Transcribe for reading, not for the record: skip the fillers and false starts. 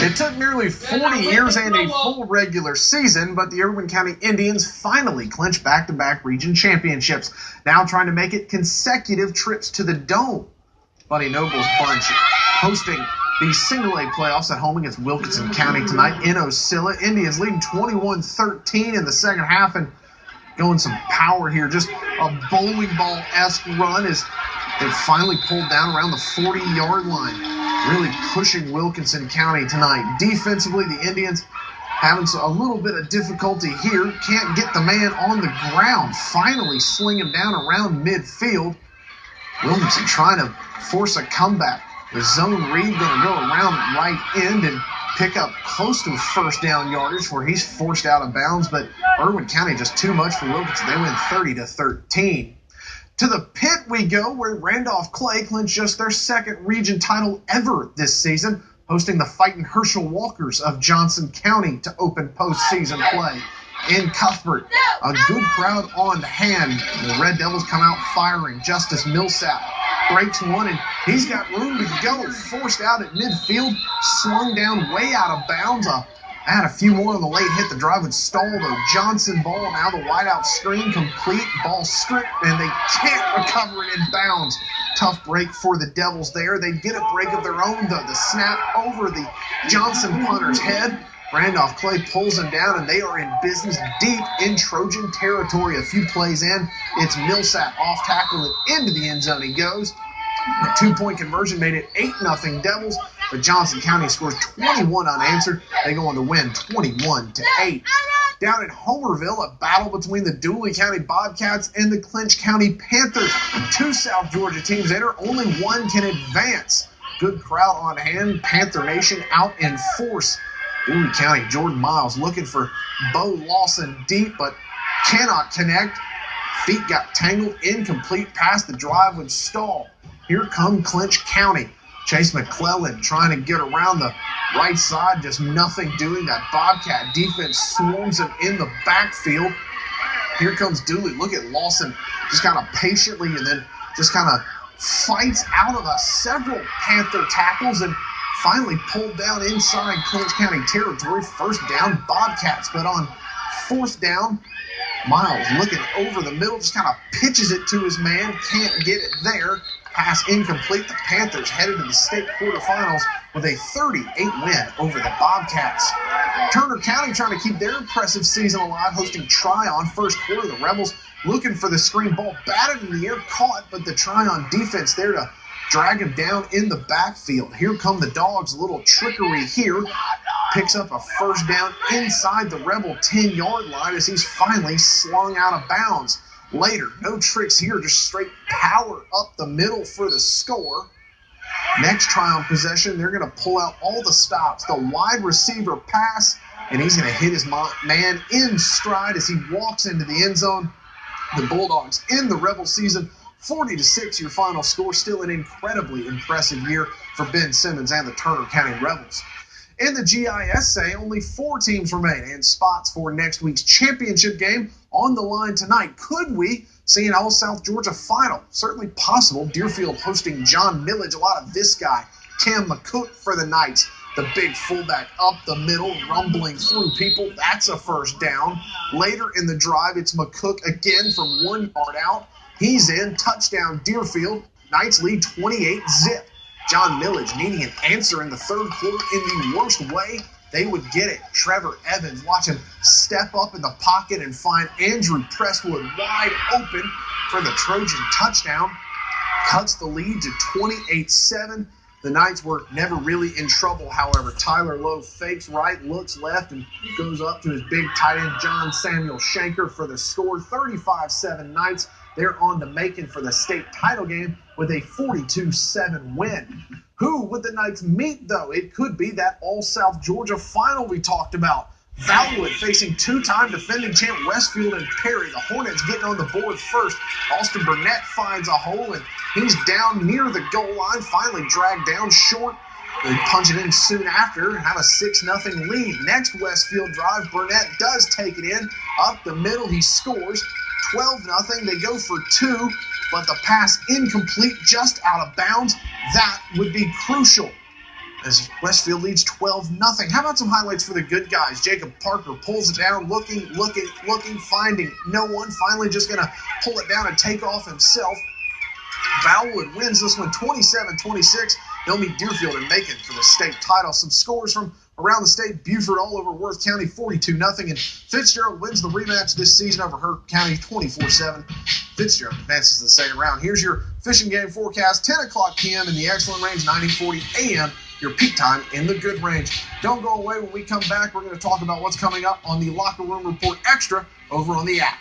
It took nearly 40 years and a full regular season, but the Irwin County Indians finally clinched back-to-back region championships, now trying to make it consecutive trips to the Dome. Buddy Noble's bunch hosting the single-A playoffs at home against Wilkinson County tonight in Ocilla. Indians leading 21-13 in the second half and going some power here. Just a bowling ball-esque run as they finally pulled down around the 40-yard line, really pushing Wilkinson County tonight. Defensively, the Indians having a little bit of difficulty here. Can't get the man on the ground. Finally sling him down around midfield. Wilkinson trying to force a comeback. The zone read going to go around right end and pick up close to first down yardage where he's forced out of bounds, but Irwin County just too much for Wilkinson. They win 30-13. To the pit we go, where Randolph Clay clinched just their second region title ever this season, hosting the Fighting Herschel Walkers of Johnson County to open postseason play. In Cuthbert, a good crowd on hand. The Red Devils come out firing. Justice Millsap breaks one, and he's got room to go. Forced out at midfield, slung down way out of bounds. Had a few more on the late hit. The drive would stall, though. Johnson ball, now the wideout screen complete. Ball stripped, and they can't recover it in bounds. Tough break for the Devils there. They get a break of their own, though. The snap over the Johnson punter's head. Randolph Clay pulls him down, and they are in business deep in Trojan territory. A few plays in, it's Millsap off tackle and into the end zone he goes. The two-point conversion made it 8-0 Devils, but Johnson County scores 21 unanswered. They go on to win 21-8. Down at Homerville, a battle between the Dooley County Bobcats and the Clinch County Panthers. Two South Georgia teams enter, only one can advance. Good crowd on hand, Panther Nation out in force. Dooley County, Jordan Miles looking for Bo Lawson deep, but cannot connect. Feet got tangled, incomplete pass. The drive would stall. Here come Clinch County. Chase McClellan trying to get around the right side, just nothing doing. That Bobcat defense swarms him in the backfield. Here comes Dooley. Look at Lawson just kind of patiently and then just kind of fights out of several Panther tackles and finally pulled down inside Clinch County territory. First down, Bobcats. But on fourth down, Miles looking over the middle, just kind of pitches it to his man. Can't get it there. Pass incomplete. The Panthers headed to the state quarterfinals with a 38 win over the Bobcats. Turner County trying to keep their impressive season alive, hosting Tryon. First quarter, the Rebels looking for the screen ball, batted in the air, caught, but the Tryon defense there to drag him down in the backfield. Here come the Dogs, a little trickery here. Picks up a first down inside the Rebel 10-yard line as he's finally slung out of bounds. Later, no tricks here, just straight power up the middle for the score. Next Tryon possession, they're going to pull out all the stops. The wide receiver pass, and he's going to hit his man in stride as he walks into the end zone. The Bulldogs in the Rebel season, 40-6 your final score. Still an incredibly impressive year for Ben Simmons and the Turner County Rebels. In the GISA, only 4 teams remain and spots for next week's championship game on the line tonight. Could we see an All-South Georgia final? Certainly possible. Deerfield hosting John Millage. A lot of this guy, Cam McCook for the Knights. The big fullback up the middle, rumbling through people. That's a first down. Later in the drive, it's McCook again from 1 yard out. He's in. Touchdown, Deerfield. Knights lead 28-0. John Millage needing an answer in the third quarter in the worst way they would get it. Trevor Evans, watch him step up in the pocket and find Andrew Presswood wide open for the Trojan touchdown. Cuts the lead to 28-7. The Knights were never really in trouble, however. Tyler Lowe fakes right, looks left, and goes up to his big tight end, John Samuel Shanker, for the score. 35-7 Knights. They're on to Macon for the state title game with a 42-7 win. Who would the Knights meet, though? It could be that All-South Georgia final we talked about. Valwood facing 2-time defending champ Westfield and Perry. The Hornets getting on the board first. Austin Burnett finds a hole, and he's down near the goal line, finally dragged down short. They punch it in soon after and have a 6-0 lead. Next Westfield drive, Burnett does take it in. Up the middle, he scores. 12-0. They go for 2, but the pass incomplete, just out of bounds. That would be crucial. as Westfield leads 12-0. How about some highlights for the good guys? Jacob Parker pulls it down, looking, finding no one. Finally just going to pull it down and take off himself. Valwood wins this one 27-26. They'll meet Deerfield and Macon for the state title. Some scores from around the state: Buford all over Worth County 42-0. And Fitzgerald wins the rematch this season over Hurt County 24-7. Fitzgerald advances to the second round. Here's your fishing game forecast: 10 o'clock p.m. in the excellent range, 90-40 a.m. your peak time in the good range. Don't go away. When we come back, we're going to talk about what's coming up on the Locker Room Report Extra over on the app.